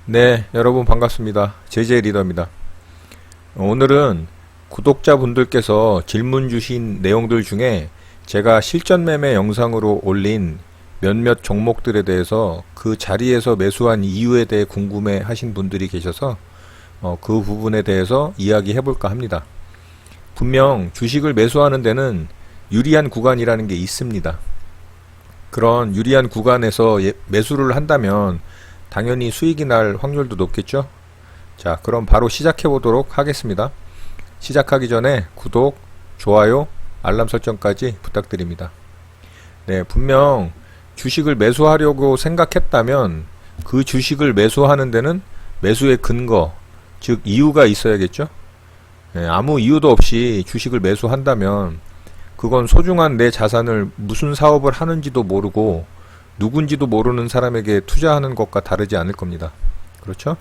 네, 여러분 반갑습니다. 제제 리더입니다. 오늘은 구독자분들께서 질문 주신 내용들 중에 제가 실전 매매 영상으로 올린 몇몇 종목들에 대해서 그 자리에서 매수한 이유에 대해 궁금해 하신 분들이 계셔서 그 부분에 대해서 이야기해 볼까 합니다. 분명 주식을 매수하는 데는 유리한 구간이라는 게 있습니다. 그런 유리한 구간에서 매수를 한다면 당연히 수익이 날 확률도 높겠죠. 자, 그럼 바로 시작해 보도록 하겠습니다. 시작하기 전에 구독, 좋아요, 알람 설정까지 부탁드립니다. 네, 분명 주식을 매수하려고 생각했다면 그 주식을 매수하는 데는 매수의 근거, 즉 이유가 있어야겠죠. 네, 아무 이유도 없이 주식을 매수한다면 그건 소중한 내 자산을 무슨 사업을 하는지도 모르고 누군지도 모르는 사람에게 투자하는 것과 다르지 않을 겁니다. 그렇죠?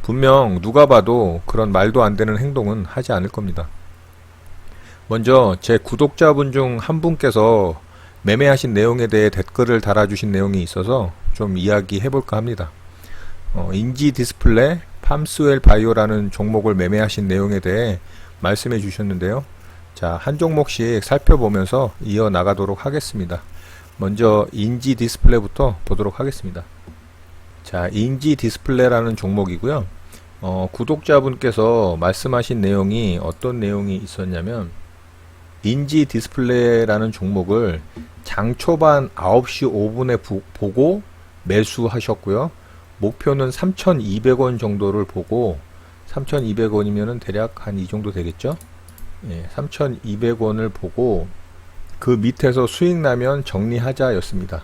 분명 누가 봐도 그런 말도 안 되는 행동은 하지 않을 겁니다. 먼저 제 구독자분 중 한 분께서 매매하신 내용에 대해 댓글을 달아주신 내용이 있어서 좀 이야기해 볼까 합니다. 인지 디스플레이 팜스웰 바이오라는 종목을 매매하신 내용에 대해 말씀해 주셨는데요. 자, 한 종목씩 살펴보면서 이어나가도록 하겠습니다. 먼저 인지 디스플레이부터 보도록 하겠습니다. 자, 인지 디스플레이라는 종목이고요. 구독자분께서 말씀하신 내용이 어떤 내용이 있었냐면 인지 디스플레이라는 종목을 장 초반 9시 5분에 보고 매수하셨고요. 목표는 3,200원 정도를 보고 3,200원이면은 대략 한 이 정도 되겠죠? 예, 3,200원을 보고 그 밑에서 수익 나면 정리하자 였습니다.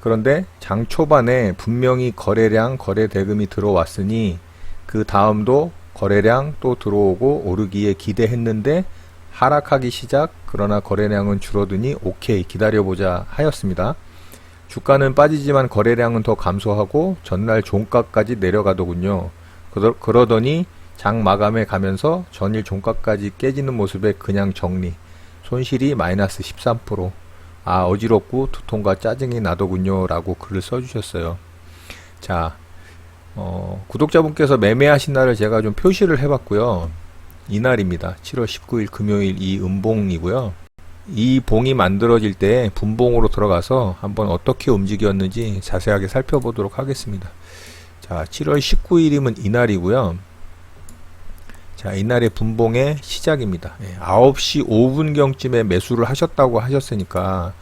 그런데 장 초반에 분명히 거래량, 거래 대금이 들어왔으니 그 다음도 거래량 또 들어오고 오르기에 기대했는데 하락하기 시작, 그러나 거래량은 줄어드니 오케이 기다려보자 하였습니다. 주가는 빠지지만 거래량은 더 감소하고 전날 종가까지 내려가더군요. 그러더니 장 마감에 가면서 전일 종가까지 깨지는 모습에 그냥 정리. 손실이 마이너스 13%. 아, 어지럽고 두통과 짜증이 나더군요 라고 글을 써주셨어요. 자, 구독자분께서 매매하신 날을 제가 좀 표시를 해봤고요. 이날입니다. 7월 19일 금요일 이 음봉이고요. 이 봉이 만들어질 때 분봉으로 들어가서 한번 어떻게 움직였는지 자세하게 살펴보도록 하겠습니다. 자, 7월 19일이면 이날이고요. 자, 이날의 분봉의 시작입니다. 9시 5분경쯤에 매수를 하셨다고 하셨으니까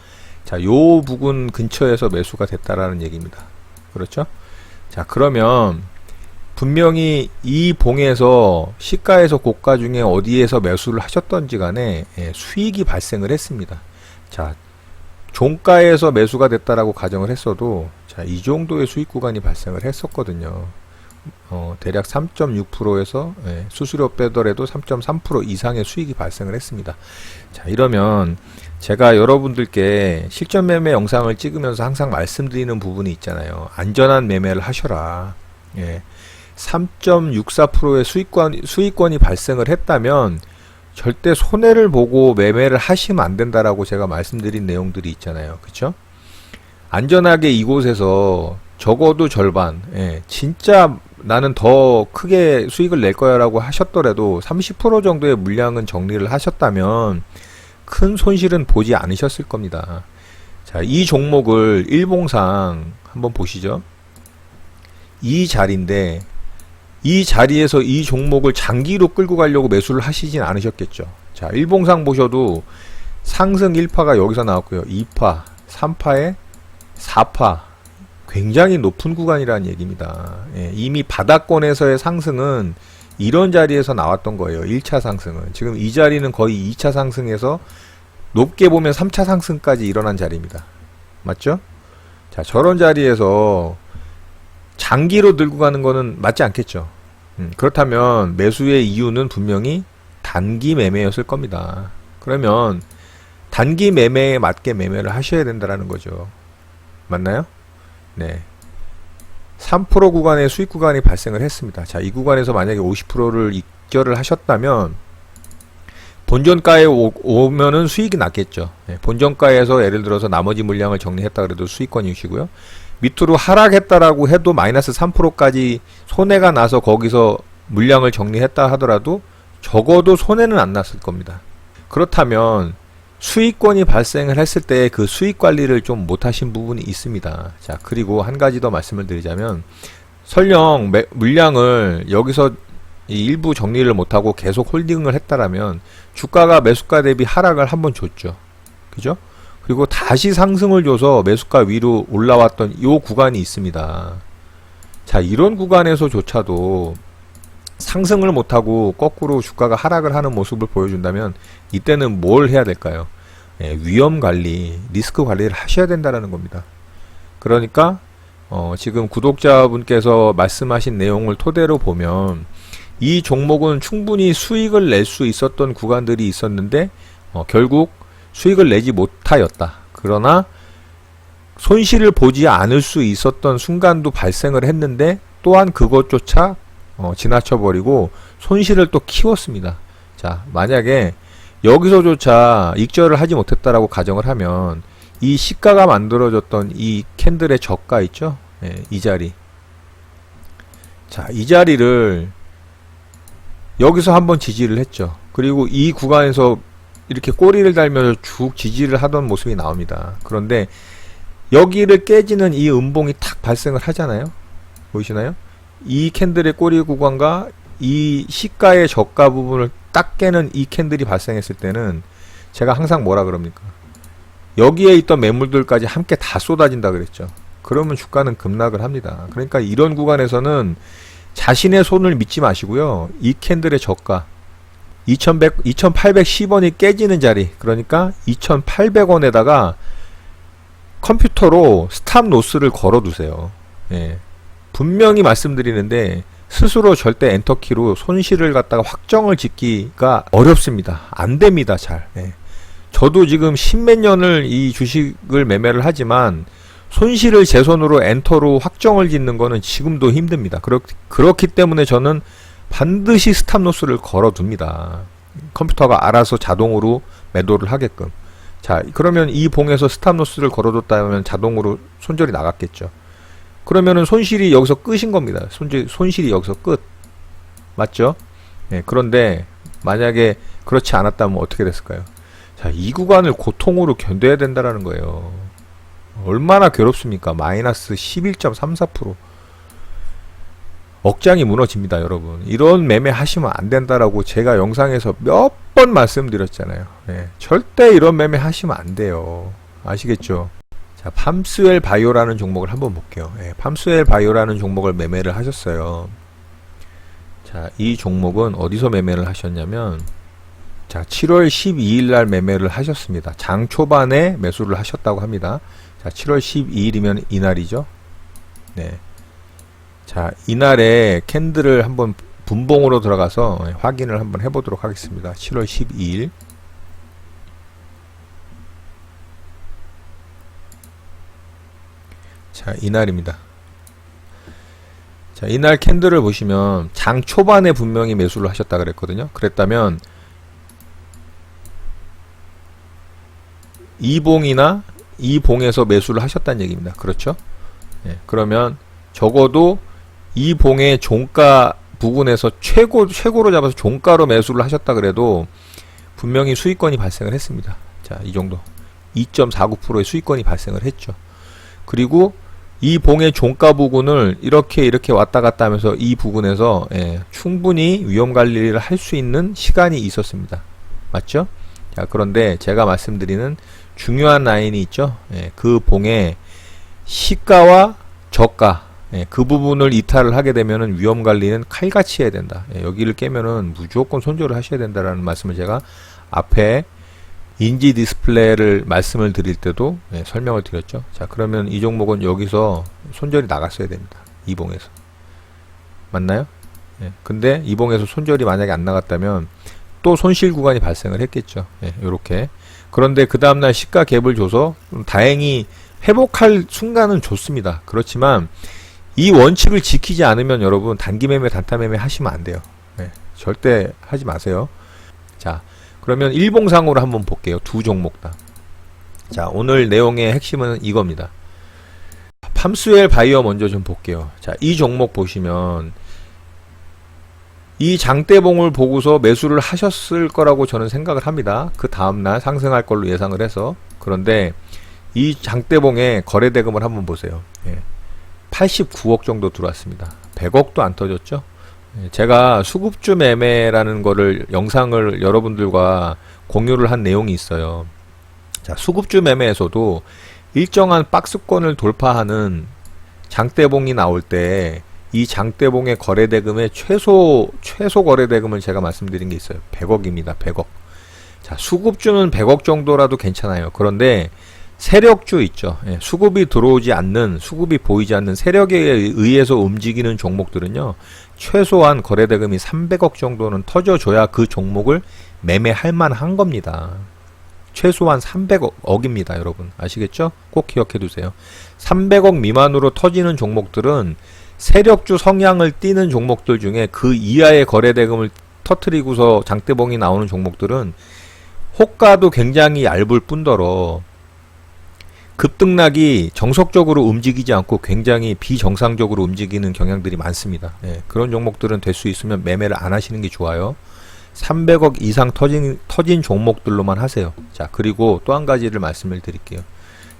자, 요 부근 근처에서 매수가 됐다라는 얘기입니다. 그렇죠? 자, 그러면 분명히 이 봉에서 시가에서 고가 중에 어디에서 매수를 하셨던지 간에 수익이 발생을 했습니다. 자, 종가에서 매수가 됐다라고 가정을 했어도 자, 이 정도의 수익 구간이 발생을 했었거든요. 대략 3.6%에서 수수료 빼더라도 3.3% 이상의 수익이 발생을 했습니다. 자, 이러면 제가 여러분들께 실전 매매 영상을 찍으면서 항상 말씀드리는 부분이 있잖아요. 안전한 매매를 하셔라. 3.64%의 수익권이 발생을 했다면 절대 손해를 보고 매매를 하시면 안 된다라고 제가 말씀드린 내용들이 있잖아요. 그쵸? 안전하게 이곳에서 적어도 절반, 진짜 나는 더 크게 수익을 낼 거야 라고 하셨더라도 30% 정도의 물량은 정리를 하셨다면 큰 손실은 보지 않으셨을 겁니다. 자, 이 종목을 일봉상 한번 보시죠. 이 자리인데 이 자리에서 이 종목을 장기로 끌고 가려고 매수를 하시진 않으셨겠죠. 자, 일봉상 보셔도 상승 1파가 여기서 나왔고요. 2파, 3파에 4파, 굉장히 높은 구간이라는 얘기입니다. 이미 바닥권에서의 상승은 이런 자리에서 나왔던 거예요. 1차 상승은. 지금 이 자리는 거의 2차 상승에서 높게 보면 3차 상승까지 일어난 자리입니다. 맞죠? 자, 저런 자리에서 장기로 들고 가는 거는 맞지 않겠죠. 그렇다면 매수의 이유는 분명히 단기 매매였을 겁니다. 그러면 단기 매매에 맞게 매매를 하셔야 된다는 거죠. 맞나요? 네. 3% 구간의 수익 구간이 발생을 했습니다. 자, 이 구간에서 만약에 50%를 익절을 하셨다면 본전가에 오면은 수익이 났겠죠. 본전가에서 예를 들어서 나머지 물량을 정리했다 그래도 수익권이시고요. 밑으로 하락했다라고 해도 마이너스 3%까지 손해가 나서 거기서 물량을 정리했다 하더라도 적어도 손해는 안 났을 겁니다. 그렇다면 수익권이 발생을 했을 때 그 수익 관리를 좀 못하신 부분이 있습니다. 자, 그리고 한 가지 더 말씀을 드리자면, 설령 물량을 여기서 일부 정리를 못하고 계속 홀딩을 했다라면 주가가 매수가 대비 하락을 한번 줬죠. 그죠? 그리고 다시 상승을 줘서 매수가 위로 올라왔던 이 구간이 있습니다. 자, 이런 구간에서조차도 상승을 못하고 거꾸로 주가가 하락을 하는 모습을 보여준다면 이때는 뭘 해야 될까요? 위험 관리, 리스크 관리를 하셔야 된다는 겁니다. 그러니까 지금 구독자분께서 말씀하신 내용을 토대로 보면 이 종목은 충분히 수익을 낼 수 있었던 구간들이 있었는데 결국 수익을 내지 못하였다. 그러나 손실을 보지 않을 수 있었던 순간도 발생을 했는데 또한 그것조차 지나쳐버리고 손실을 또 키웠습니다. 자, 만약에 여기서조차 익절을 하지 못했다라고 가정을 하면 이 시가가 만들어졌던 이 캔들의 저가 있죠? 이 자리. 자, 이 자리를 여기서 한번 지지를 했죠. 그리고 이 구간에서 이렇게 꼬리를 달면서 쭉 지지를 하던 모습이 나옵니다. 그런데 여기를 깨지는 이 음봉이 탁 발생을 하잖아요. 보이시나요? 이 캔들의 꼬리 구간과 이 시가의 저가 부분을 딱 깨는 이 캔들이 발생했을 때는 제가 항상 뭐라 그럽니까? 여기에 있던 매물들까지 함께 다 쏟아진다 그랬죠. 그러면 주가는 급락을 합니다. 그러니까 이런 구간에서는 자신의 손을 믿지 마시고요. 이 캔들의 저가 2810원이 깨지는 자리, 그러니까 2800원에다가 컴퓨터로 스탑 로스를 걸어 두세요. 분명히 말씀드리는데 스스로 절대 엔터키로 손실을 갖다가 확정을 짓기가 어렵습니다. 안 됩니다. 잘. 저도 지금 십몇 년을 이 주식을 매매를 하지만 손실을 제 손으로 엔터로 확정을 짓는 거는 지금도 힘듭니다. 그렇기 때문에 저는 반드시 스탑로스를 걸어둡니다. 컴퓨터가 알아서 자동으로 매도를 하게끔. 자, 그러면 이 봉에서 스탑로스를 걸어뒀다면 자동으로 손절이 나갔겠죠. 그러면은 손실이 여기서 끝인 겁니다. 손실이 여기서 끝. 맞죠? 그런데 만약에 그렇지 않았다면 어떻게 됐을까요? 자, 이 구간을 고통으로 견뎌야 된다라는 거예요. 얼마나 괴롭습니까? 마이너스 11.34%. 억장이 무너집니다, 여러분. 이런 매매 하시면 안 된다라고 제가 영상에서 몇 번 말씀드렸잖아요. 절대 이런 매매 하시면 안 돼요. 아시겠죠? 자, 팜스웰 바이오라는 종목을 한번 볼게요. 팜스웰 바이오라는 종목을 매매를 하셨어요. 자, 이 종목은 어디서 매매를 하셨냐면, 자, 7월 12일 날 매매를 하셨습니다. 장 초반에 매수를 하셨다고 합니다. 자, 7월 12일이면 이날이죠. 네. 자, 이날에 캔들을 한번 분봉으로 들어가서 확인을 한번 해보도록 하겠습니다. 7월 12일. 자, 이날입니다. 자, 이날 캔들을 보시면 장 초반에 분명히 매수를 하셨다 그랬거든요. 그랬다면 이 봉이나 이 봉에서 매수를 하셨다는 얘기입니다. 그렇죠? 그러면 적어도 이 봉의 종가 부근에서 최고로 잡아서 종가로 매수를 하셨다 그래도 분명히 수익권이 발생을 했습니다. 자, 이 정도 2.49%의 수익권이 발생을 했죠. 그리고 이 봉의 종가 부근을 이렇게 왔다 갔다 하면서 이 부근에서 충분히 위험 관리를 할 수 있는 시간이 있었습니다. 맞죠? 자, 그런데 제가 말씀드리는 중요한 라인이 있죠. 그 봉의 시가와 저가, 그 부분을 이탈을 하게 되면은 위험 관리는 칼같이 해야 된다. 여기를 깨면은 무조건 손절을 하셔야 된다라는 말씀을 제가 앞에 인지 디스플레이를 말씀을 드릴 때도 설명을 드렸죠. 자, 그러면 이 종목은 여기서 손절이 나갔어야 됩니다. 이 봉에서. 맞나요? 근데 이 봉에서 손절이 만약에 안 나갔다면 또 손실 구간이 발생을 했겠죠. 요렇게. 그런데 그 다음날 시가 갭을 줘서 다행히 회복할 순간은 좋습니다. 그렇지만 이 원칙을 지키지 않으면 여러분 단기 매매, 단타 매매 하시면 안 돼요. 절대 하지 마세요. 자, 그러면 일봉상으로 한번 볼게요. 두 종목 다. 자, 오늘 내용의 핵심은 이겁니다. 팜스웰 바이오 먼저 좀 볼게요. 자, 이 종목 보시면 이 장대봉을 보고서 매수를 하셨을 거라고 저는 생각을 합니다. 그 다음날 상승할 걸로 예상을 해서. 그런데 이 장대봉의 거래대금을 한번 보세요. 89억 정도 들어왔습니다. 100억도 안 터졌죠. 제가 수급주 매매라는 거를 영상을 여러분들과 공유를 한 내용이 있어요. 자, 수급주 매매에서도 일정한 박스권을 돌파하는 장대봉이 나올 때 이 장대봉의 거래대금의 최소 거래대금을 제가 말씀드린 게 있어요. 100억입니다. 100억. 자, 수급주는 100억 정도라도 괜찮아요. 그런데 세력주 있죠. 수급이 들어오지 않는, 수급이 보이지 않는 세력에 의해서 움직이는 종목들은요, 최소한 거래대금이 300억 정도는 터져줘야 그 종목을 매매할 만한 겁니다. 최소한 300억입니다, 여러분. 아시겠죠? 꼭 기억해 두세요. 300억 미만으로 터지는 종목들은 세력주 성향을 띠는 종목들 중에 그 이하의 거래대금을 터트리고서 장대봉이 나오는 종목들은 호가도 굉장히 얇을 뿐더러 급등락이 정석적으로 움직이지 않고 굉장히 비정상적으로 움직이는 경향들이 많습니다. 그런 종목들은 될 수 있으면 매매를 안 하시는 게 좋아요. 300억 이상 터진 종목들로만 하세요. 자, 그리고 또 한 가지를 말씀을 드릴게요.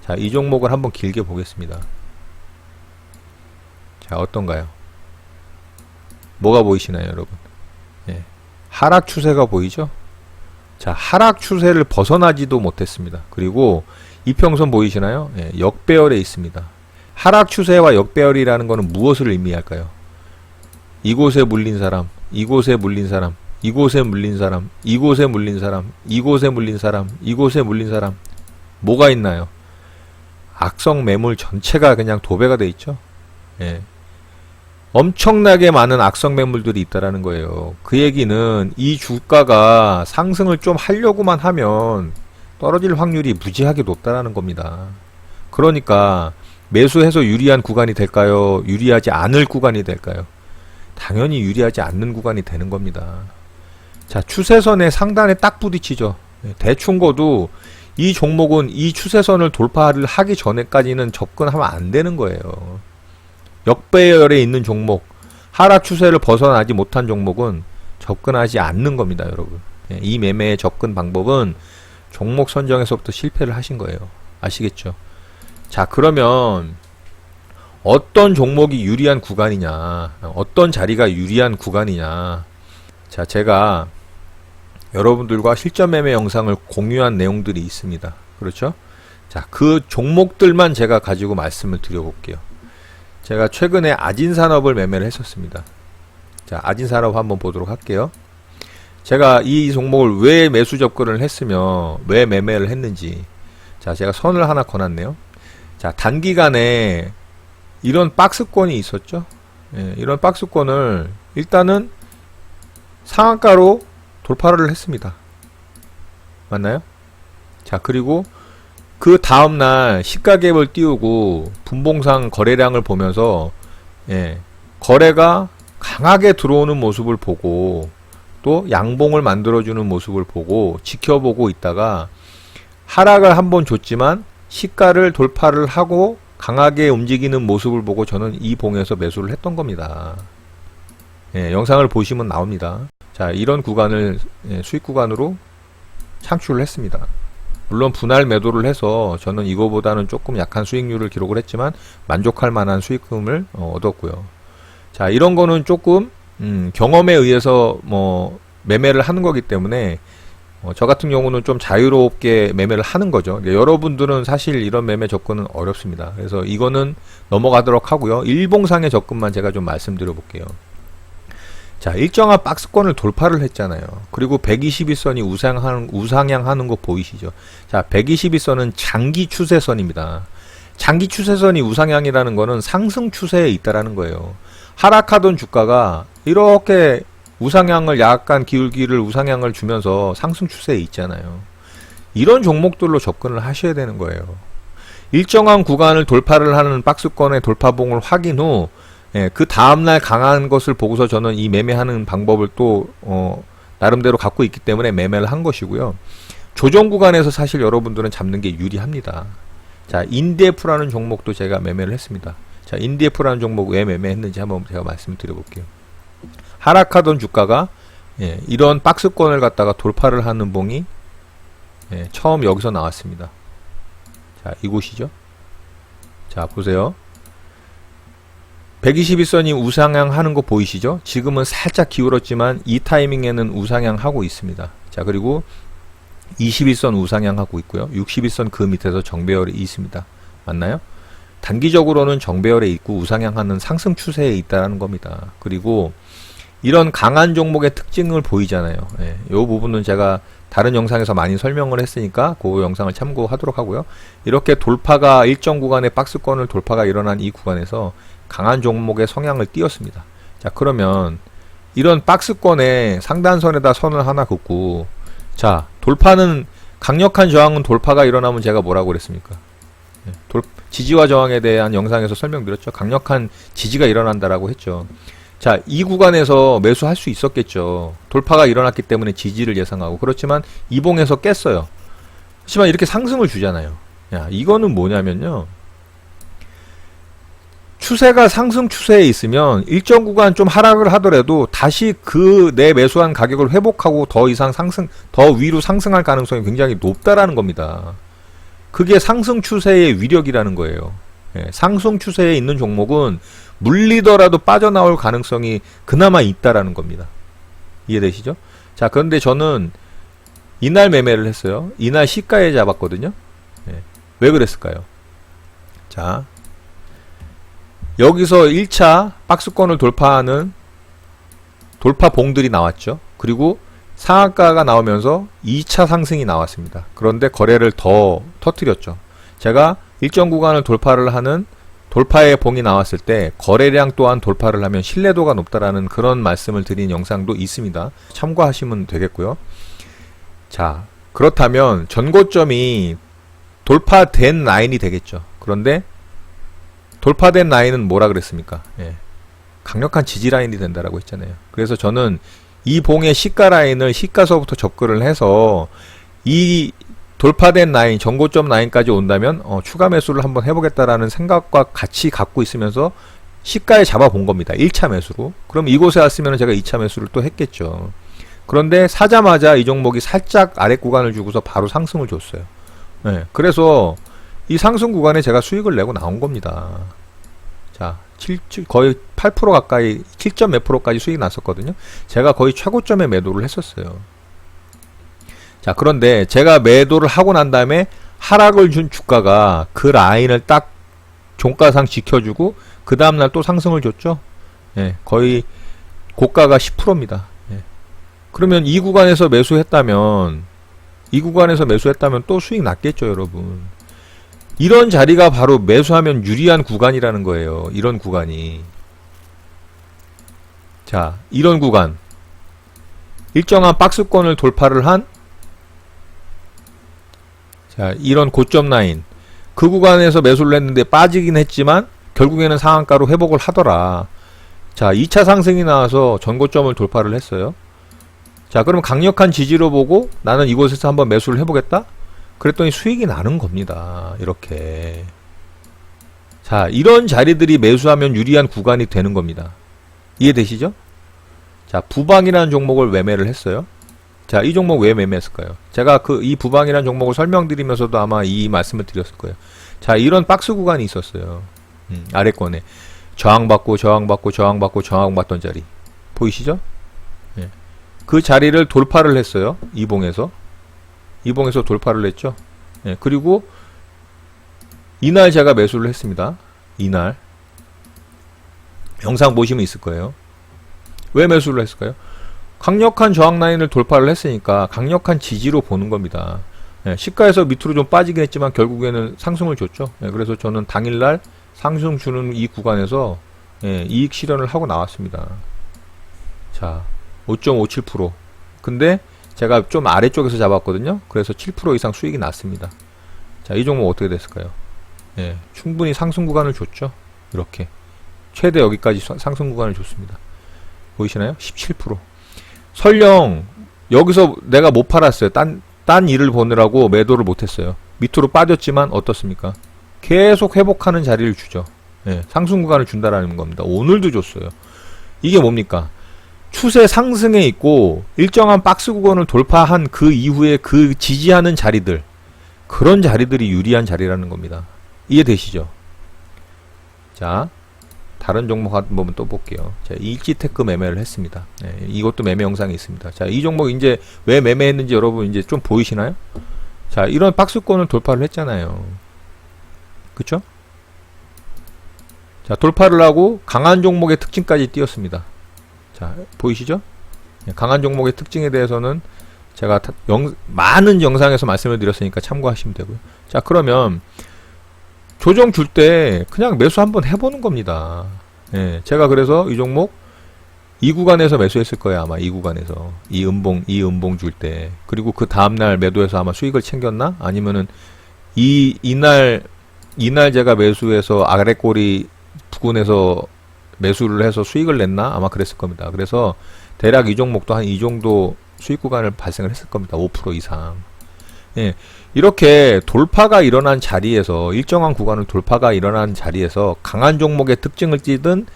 자, 이 종목을 한번 길게 보겠습니다. 자, 어떤가요? 뭐가 보이시나요, 여러분? 하락 추세가 보이죠? 자, 하락 추세를 벗어나지도 못했습니다. 그리고 이평선 보이시나요? 역배열에 있습니다. 하락 추세와 역배열이라는 것은 무엇을 의미할까요? 이곳에 물린 사람, 이곳에 물린 사람, 이곳에 물린 사람, 이곳에 물린 사람, 이곳에 물린 사람, 이곳에 물린 사람. 뭐가 있나요? 악성 매물 전체가 그냥 도배가 돼 있죠. 엄청나게 많은 악성 매물들이 있다라는 거예요. 그 얘기는 이 주가가 상승을 좀 하려고만 하면 떨어질 확률이 무지하게 높다라는 겁니다. 그러니까 매수해서 유리한 구간이 될까요? 유리하지 않을 구간이 될까요? 당연히 유리하지 않는 구간이 되는 겁니다. 자, 추세선의 상단에 딱 부딪히죠. 대충 거도 이 종목은 이 추세선을 돌파를 하기 전에까지는 접근하면 안 되는 거예요. 역배열에 있는 종목, 하락 추세를 벗어나지 못한 종목은 접근하지 않는 겁니다, 여러분. 이 매매의 접근 방법은 종목 선정에서부터 실패를 하신 거예요. 아시겠죠? 자, 그러면 어떤 종목이 유리한 구간이냐, 어떤 자리가 유리한 구간이냐. 자, 제가 여러분들과 실전 매매 영상을 공유한 내용들이 있습니다. 그렇죠? 자, 그 종목들만 제가 가지고 말씀을 드려볼게요. 제가 최근에 아진산업을 매매를 했었습니다. 자, 아진산업 한번 보도록 할게요. 제가 이 종목을 왜 매수 접근을 했으며 왜 매매를 했는지, 자, 제가 선을 하나 그어놨네요. 자, 단기간에 이런 박스권이 있었죠. 이런 박스권을 일단은 상한가로 돌파를 했습니다. 맞나요? 자, 그리고 그 다음날 시가갭을 띄우고 분봉상 거래량을 보면서 거래가 강하게 들어오는 모습을 보고 또 양봉을 만들어주는 모습을 보고 지켜보고 있다가 하락을 한번 줬지만 시가를 돌파를 하고 강하게 움직이는 모습을 보고 저는 이 봉에서 매수를 했던 겁니다. 영상을 보시면 나옵니다. 자, 이런 구간을 수익 구간으로 창출을 했습니다. 물론 분할 매도를 해서 저는 이거보다는 조금 약한 수익률을 기록을 했지만 만족할 만한 수익금을 얻었고요. 자, 이런 거는 조금 경험에 의해서 뭐 매매를 하는 거기 때문에 저 같은 경우는 좀 자유롭게 매매를 하는 거죠. 여러분들은 사실 이런 매매 접근은 어렵습니다. 그래서 이거는 넘어가도록 하고요. 일봉상의 접근만 제가 좀 말씀드려 볼게요. 자, 일정한 박스권을 돌파를 했잖아요. 그리고 121선이 우상향하는 거 보이시죠? 자, 121선은 장기 추세선입니다. 장기 추세선이 우상향이라는 거는 상승 추세에 있다라는 거예요. 하락하던 주가가 이렇게 우상향을 약간 기울기를 우상향을 주면서 상승 추세에 있잖아요. 이런 종목들로 접근을 하셔야 되는 거예요. 일정한 구간을 돌파를 하는 박스권의 돌파봉을 확인 후 그 다음날 강한 것을 보고서 저는 이 매매하는 방법을 또 나름대로 갖고 있기 때문에 매매를 한 것이고요. 조정 구간에서 사실 여러분들은 잡는 게 유리합니다. 자, 인디에프라는 종목도 제가 매매를 했습니다. 자, 인디에프라는 종목 왜 매매했는지 한번 제가 말씀을 드려볼게요. 하락하던 주가가 이런 박스권을 갖다가 돌파를 하는 봉이 처음 여기서 나왔습니다. 자, 이곳이죠. 자, 보세요. 121선이 우상향 하는 거 보이시죠? 지금은 살짝 기울었지만 이 타이밍에는 우상향 하고 있습니다. 자, 그리고 21선 우상향 하고 있고요. 61선 그 밑에서 정배열이 있습니다. 맞나요? 단기적으로는 정배열에 있고 우상향 하는 상승 추세에 있다는 겁니다. 그리고 이런 강한 종목의 특징을 보이잖아요. 이 부분은 제가 다른 영상에서 많이 설명을 했으니까 그 영상을 참고하도록 하고요. 이렇게 돌파가 일정 구간의 박스권을 돌파가 일어난 이 구간에서 강한 종목의 성향을 띄었습니다. 자, 그러면 이런 박스권에 상단선에다 선을 하나 긋고, 자, 돌파는 강력한 저항은 돌파가 일어나면 제가 뭐라고 그랬습니까? 지지와 저항에 대한 영상에서 설명드렸죠. 강력한 지지가 일어난다라고 했죠. 자, 이 구간에서 매수할 수 있었겠죠. 돌파가 일어났기 때문에 지지를 예상하고. 그렇지만 이봉에서 깼어요. 하지만 이렇게 상승을 주잖아요. 야, 이거는 뭐냐면요, 추세가 상승 추세에 있으면 일정 구간 좀 하락을 하더라도 다시 그 내 매수한 가격을 회복하고 더 이상 더 위로 상승할 가능성이 굉장히 높다라는 겁니다. 그게 상승 추세의 위력이라는 거예요. 상승 추세에 있는 종목은 물리더라도 빠져나올 가능성이 그나마 있다라는 겁니다. 이해되시죠? 자, 그런데 저는 이날 매매를 했어요. 이날 시가에 잡았거든요. 왜 그랬을까요? 자, 여기서 1차 박스권을 돌파하는 돌파봉들이 나왔죠. 그리고 상한가가 나오면서 2차 상승이 나왔습니다. 그런데 거래를 더 터뜨렸죠. 제가 일정 구간을 돌파를 하는 돌파의 봉이 나왔을 때 거래량 또한 돌파를 하면 신뢰도가 높다라는 그런 말씀을 드린 영상도 있습니다. 참고하시면 되겠고요. 자, 그렇다면 전고점이 돌파된 라인이 되겠죠. 그런데 돌파된 라인은 뭐라 그랬습니까? 강력한 지지 라인이 된다라고 했잖아요. 그래서 저는 이 봉의 시가 라인을 시가서부터 접근을 해서 이 돌파된 라인, 전고점 라인까지 온다면 추가 매수를 한번 해보겠다라는 생각과 같이 갖고 있으면서 시가에 잡아본 겁니다. 1차 매수로. 그럼 이곳에 왔으면 제가 2차 매수를 또 했겠죠. 그런데 사자마자 이 종목이 살짝 아래 구간을 주고서 바로 상승을 줬어요. 그래서 이 상승 구간에 제가 수익을 내고 나온 겁니다. 자, 거의 8% 가까이 7점 몇 프로까지 수익이 났었거든요. 제가 거의 최고점에 매도를 했었어요. 자, 그런데 제가 매도를 하고 난 다음에 하락을 준 주가가 그 라인을 딱 종가상 지켜주고 그 다음날 또 상승을 줬죠. 거의 고가가 10%입니다. 그러면 이 구간에서 매수했다면 또 수익 났겠죠, 여러분. 이런 자리가 바로 매수하면 유리한 구간이라는 거예요. 이런 구간이. 자, 이런 구간. 일정한 박스권을 돌파를 한, 자, 이런 고점 라인. 그 구간에서 매수를 했는데 빠지긴 했지만 결국에는 상한가로 회복을 하더라. 자, 2차 상승이 나와서 전고점을 돌파를 했어요. 자, 그럼 강력한 지지로 보고 나는 이곳에서 한번 매수를 해보겠다? 그랬더니 수익이 나는 겁니다. 이렇게. 자, 이런 자리들이 매수하면 유리한 구간이 되는 겁니다. 이해되시죠? 자, 부방이라는 종목을 매매를 했어요. 자, 이 종목 왜 매매했을까요? 제가 이 부방이라는 종목을 설명드리면서도 아마 이 말씀을 드렸을 거예요. 자, 이런 박스 구간이 있었어요. 아래권에. 저항받고, 저항받고, 저항받고, 저항받던 자리. 보이시죠? 그 자리를 돌파를 했어요. 이봉에서 돌파를 했죠. 그리고 이날 제가 매수를 했습니다. 이날 영상 보시면 있을 거예요. 왜 매수를 했을까요? 강력한 저항 라인을 돌파를 했으니까 강력한 지지로 보는 겁니다. 시가에서 밑으로 좀 빠지긴 했지만 결국에는 상승을 줬죠. 그래서 저는 당일날 상승 주는 이 구간에서 이익 실현을 하고 나왔습니다. 자, 5.57%. 근데 제가 좀 아래쪽에서 잡았거든요. 그래서 7% 이상 수익이 났습니다. 자, 이 종목 어떻게 됐을까요? 충분히 상승 구간을 줬죠. 이렇게 최대 여기까지 상승 구간을 줬습니다. 보이시나요? 17%. 설령 여기서 내가 못 팔았어요. 딴 일을 보느라고 매도를 못했어요. 밑으로 빠졌지만 어떻습니까? 계속 회복하는 자리를 주죠. 예, 상승 구간을 준다라는 겁니다. 오늘도 줬어요. 이게 뭡니까? 추세 상승에 있고 일정한 박스 구간을 돌파한 그 이후에 그 지지하는 자리들, 그런 자리들이 유리한 자리라는 겁니다. 이해되시죠? 자, 다른 종목 한번 또 볼게요. 자, 일지테크 매매를 했습니다. 네, 이것도 매매 영상이 있습니다. 자, 이 종목 이제 왜 매매했는지 여러분 이제 좀 보이시나요? 자, 이런 박스권을 돌파를 했잖아요. 그쵸? 자, 돌파를 하고 강한 종목의 특징까지 띄었습니다. 자, 보이시죠? 강한 종목의 특징에 대해서는 제가 많은 영상에서 말씀을 드렸으니까 참고하시면 되고요. 자, 그러면 조정 줄 때 그냥 매수 한번 해보는 겁니다. 예, 제가 그래서 이 종목 이 구간에서 매수했을 거예요. 아마 이 구간에서 이 음봉 줄 때. 그리고 그 다음날 매도해서 아마 수익을 챙겼나? 아니면은 이날 제가 매수해서 아래꼬리 부근에서 매수를 해서 수익을 냈나? 아마 그랬을 겁니다. 그래서 대략 이 종목도 한 이 정도 수익 구간을 발생을 했을 겁니다. 5% 이상. 예, 이렇게 돌파가 일어난 자리에서 일정한 구간을 돌파가 일어난 자리에서 강한 종목의 특징을 띠든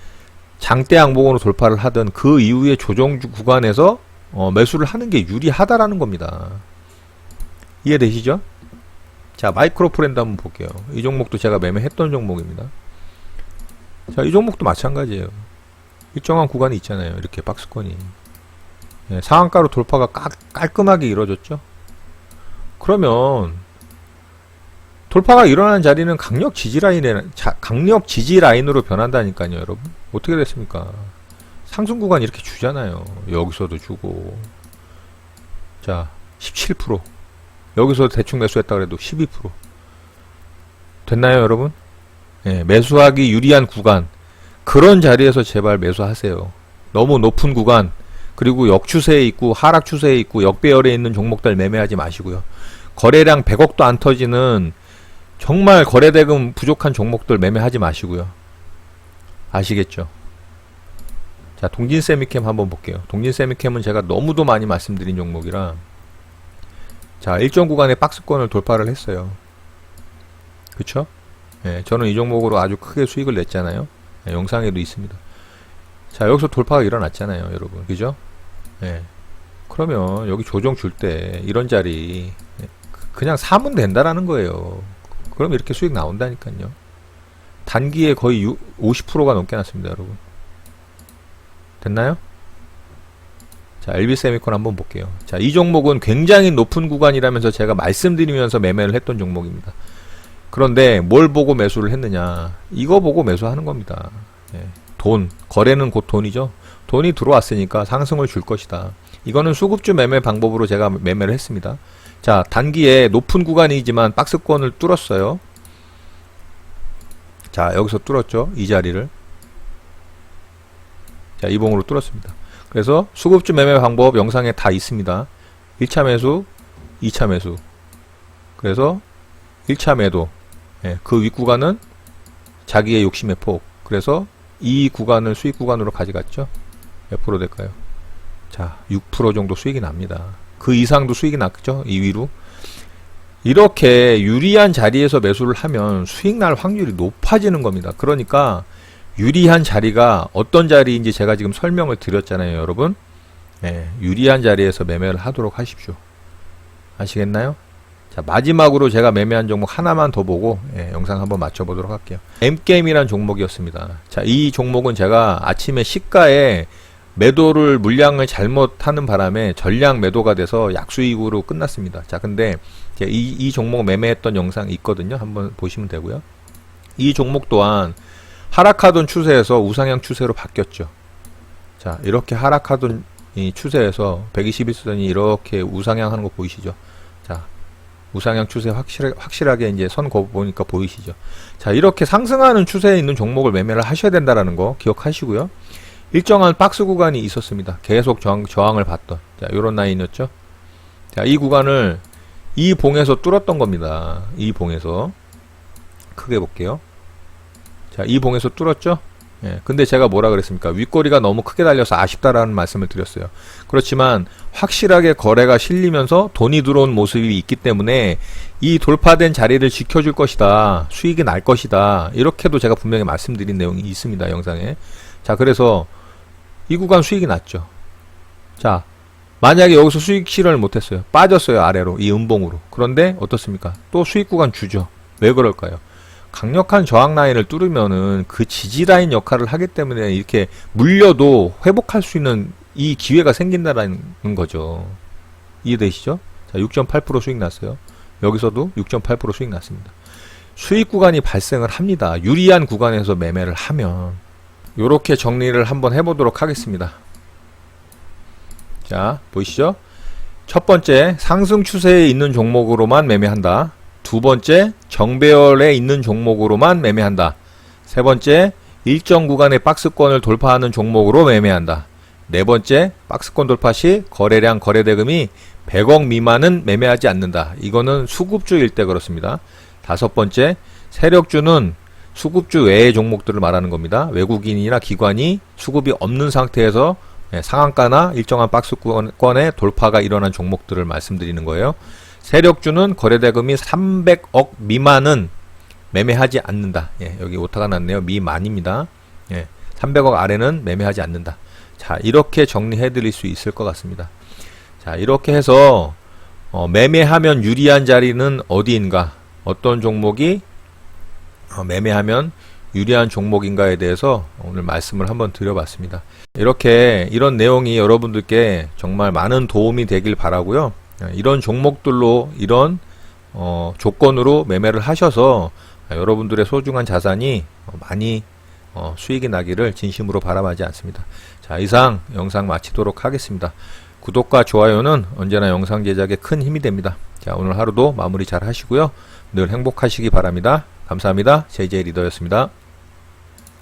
장대 양봉으로 돌파를 하든 그 이후에 조정 구간에서 매수를 하는 게 유리하다라는 겁니다. 이해되시죠? 자, 마이크로 프렌드 한번 볼게요. 이 종목도 제가 매매했던 종목입니다. 자, 이 종목도 마찬가지예요. 일정한 구간이 있잖아요. 이렇게 박스권이. 예, 상한가로 돌파가 깔끔하게 이루어졌죠. 그러면 돌파가 일어나는 자리는 강력 지지 라인으로 변한다니까요, 여러분. 어떻게 됐습니까? 상승 구간 이렇게 주잖아요. 여기서도 주고. 자, 17%. 여기서 대충 매수했다 그래도 12%. 됐나요, 여러분? 예, 매수하기 유리한 구간. 그런 자리에서 제발 매수하세요. 너무 높은 구간, 그리고 역추세에 있고 하락 추세에 있고 역배열에 있는 종목들 매매하지 마시고요. 거래량 100억도 안 터지는 정말 거래대금 부족한 종목들 매매하지 마시고요. 아시겠죠? 자, 동진세미캠 한번 볼게요. 동진세미캠은 제가 너무도 많이 말씀드린 종목이라, 자, 일정 구간의 박스권을 돌파를 했어요. 그쵸? 예, 저는 이 종목으로 아주 크게 수익을 냈잖아요. 예, 영상에도 있습니다. 자, 여기서 돌파가 일어났잖아요, 여러분. 그죠? 예. 그러면 여기 조정 줄 때 이런 자리 그냥 사면 된다라는 거예요. 그럼 이렇게 수익 나온다니까요. 단기에 거의 50%가 넘게 났습니다, 여러분. 됐나요? 자, LB세미콘 한번 볼게요. 자, 이 종목은 굉장히 높은 구간이라면서 제가 말씀드리면서 매매를 했던 종목입니다. 그런데 뭘 보고 매수를 했느냐? 이거 보고 매수하는 겁니다. 예. 거래는 곧 돈이죠. 돈이 들어왔으니까 상승을 줄 것이다. 이거는 수급주 매매 방법으로 제가 매매를 했습니다. 자, 단기에 높은 구간이지만 박스권을 뚫었어요. 자, 여기서 뚫었죠. 이 자리를. 자, 이 봉으로 뚫었습니다. 그래서 수급주 매매 방법 영상에 다 있습니다. 1차 매수, 2차 매수. 그래서 1차 매도. 예, 그 윗구간은 자기의 욕심의 폭. 그래서 이 구간을 수익 구간으로 가져갔죠. 몇 프로 될까요? 자, 6% 정도 수익이 납니다. 그 이상도 수익이 났죠. 이 위로. 이렇게 유리한 자리에서 매수를 하면 수익 날 확률이 높아지는 겁니다. 그러니까 유리한 자리가 어떤 자리인지 제가 지금 설명을 드렸잖아요, 여러분. 예, 유리한 자리에서 매매를 하도록 하십시오. 아시겠나요? 자, 마지막으로 제가 매매한 종목 하나만 더 보고 영상 한번 맞춰보도록 할게요. M게임이라는 종목이었습니다. 자, 이 종목은 제가 아침에 시가에 매도를 물량을 잘못하는 바람에 전량 매도가 돼서 약수익으로 끝났습니다. 자, 근데 이 종목 매매했던 영상이 있거든요. 한번 보시면 되고요. 이 종목 또한 하락하던 추세에서 우상향 추세로 바뀌었죠. 자, 이렇게 하락하던 이 추세에서 121선이 이렇게 우상향 하는 거 보이시죠? 자, 우상향 추세 확실하게 이제 선 거 보니까 보이시죠? 자, 이렇게 상승하는 추세에 있는 종목을 매매를 하셔야 된다라는 거 기억하시고요. 일정한 박스 구간이 있었습니다. 계속 저항을 받던. 자, 요런 라인이었죠? 자, 이 구간을 이 봉에서 뚫었던 겁니다. 이 봉에서. 크게 볼게요. 자, 이 봉에서 뚫었죠? 예, 근데 제가 뭐라 그랬습니까? 윗꼬리가 너무 크게 달려서 아쉽다라는 말씀을 드렸어요. 그렇지만 확실하게 거래가 실리면서 돈이 들어온 모습이 있기 때문에 이 돌파된 자리를 지켜줄 것이다. 수익이 날 것이다. 이렇게도 제가 분명히 말씀드린 내용이 있습니다. 영상에. 자, 그래서 이 구간 수익이 났죠. 자, 만약에 여기서 수익 실현을 못했어요. 빠졌어요. 아래로. 이 음봉으로. 그런데 어떻습니까? 또 수익 구간 주죠. 왜 그럴까요? 강력한 저항 라인을 뚫으면은 그 지지 라인 역할을 하기 때문에 이렇게 물려도 회복할 수 있는 이 기회가 생긴다라는 거죠. 이해되시죠? 자, 6.8% 수익 났어요. 여기서도 6.8% 수익 났습니다. 수익 구간이 발생을 합니다. 유리한 구간에서 매매를 하면. 요렇게 정리를 한번 해보도록 하겠습니다. 자, 보이시죠? 첫 번째, 상승 추세에 있는 종목으로만 매매한다. 두 번째, 정배열에 있는 종목으로만 매매한다. 세 번째, 일정 구간의 박스권을 돌파하는 종목으로 매매한다. 네 번째, 박스권 돌파 시 거래량 거래대금이 100억 미만은 매매하지 않는다. 이거는 수급주일 때 그렇습니다. 다섯 번째, 세력주는 수급주 외의 종목들을 말하는 겁니다. 외국인이나 기관이 수급이 없는 상태에서 상한가나 일정한 박스권의 돌파가 일어난 종목들을 말씀드리는 거예요. 세력주는 거래대금이 300억 미만은 매매하지 않는다. 예, 여기 오타가 났네요. 미만입니다. 예, 300억 아래는 매매하지 않는다. 자, 이렇게 정리해 드릴 수 있을 것 같습니다. 자, 이렇게 해서 매매하면 유리한 자리는 어디인가, 어떤 종목이 매매하면 유리한 종목인가에 대해서 오늘 말씀을 한번 드려봤습니다. 이렇게 이런 내용이 여러분들께 정말 많은 도움이 되길 바라고요. 이런 종목들로 이런 조건으로 매매를 하셔서 여러분들의 소중한 자산이 많이 수익이 나기를 진심으로 바라마지 않습니다. 자, 이상 영상 마치도록 하겠습니다. 구독과 좋아요는 언제나 영상 제작에 큰 힘이 됩니다. 자, 오늘 하루도 마무리 잘 하시고요. 늘 행복하시기 바랍니다. 감사합니다. JJ 리더였습니다.